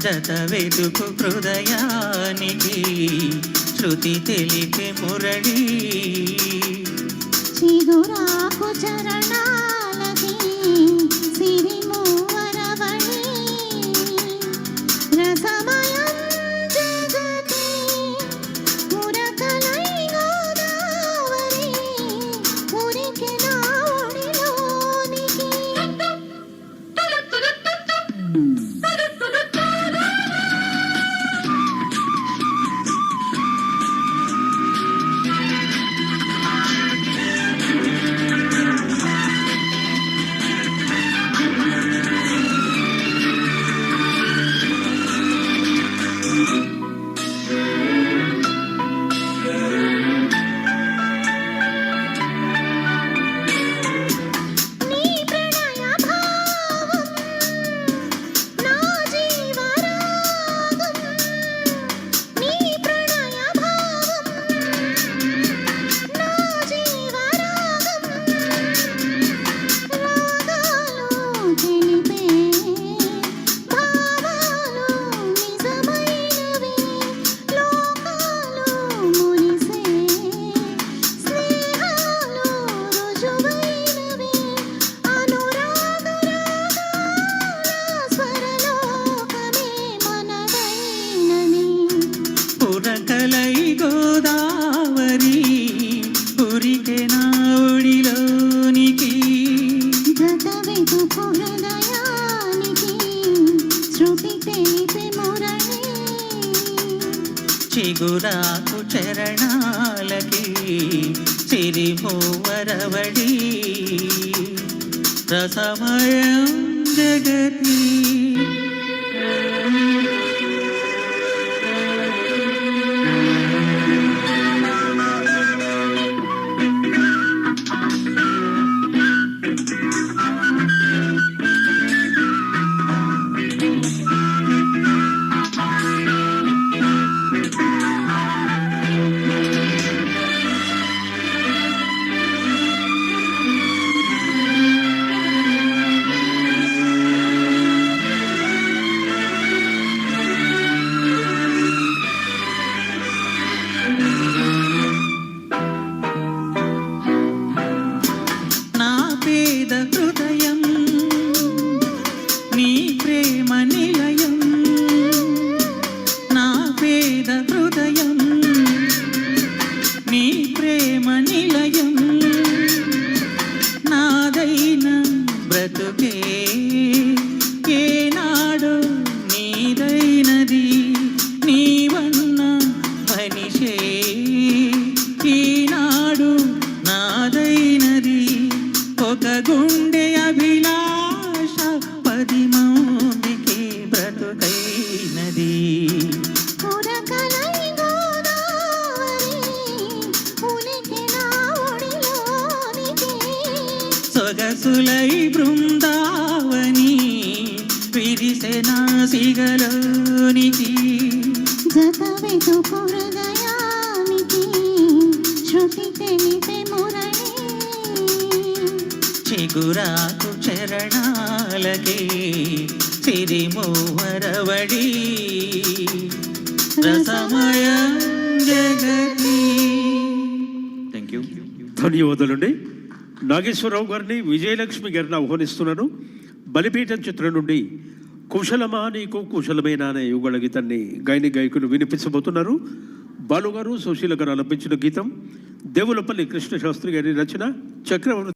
జత వెతుకు హృదయానికి శృతి తెలిపే మురళి చిగురాకు చరణాలకి సిరిమూవరవళి రసమయం జగతి మురకలై గోదావరి ఉరికెనా ఒడిలోనికి పురకలై గోదావరి ఉరికెనా ఒడిలోనికి జత వెతుకు హృదయానికి శృతి తెలిపే మురళి చిగురాకు చరణాలకి సిరిమూవరవడి రసమయం జగతి హృదయం నీ ప్రేమ నిలయం నా పేద హృదయం నీ ప్రేమ నిలయం నాదైన బ్రతుకే ఏనాడు నీదైనది నీవన్న మనిషే ఈనాడు నాదైనది ఒక గుండె అభిలాష 10 మందికి బ్రతుకైనది పురకలై గోదావరి ఉరికెనా ఒడిలోనికి సొగసులై బృందావని విరిసెనా సిగలోనికి జత వెతుకు హృదయానికి శృతి తెలిపే మురళి చిగురాకు చరణాలకి సిరిమూవరవడి రసమయం జగతి. Thank you. ధన్యవాదాలండి. నాగేశ్వరరావు గారిని విజయలక్ష్మి గారిని ఆహ్వానిస్తున్నాను. బలిపీఠం చిత్రం నుండి కుశలమా నీకు కుశలమేనా అనే యుగళ గీతాన్ని గాయకులు వినిపించబోతున్నారు. బాలుగారు సుశీల గారు ఆలపించిన గీతం దేవులపల్లి కృష్ణశాస్త్రి గారి రచన. చక్రవర్తి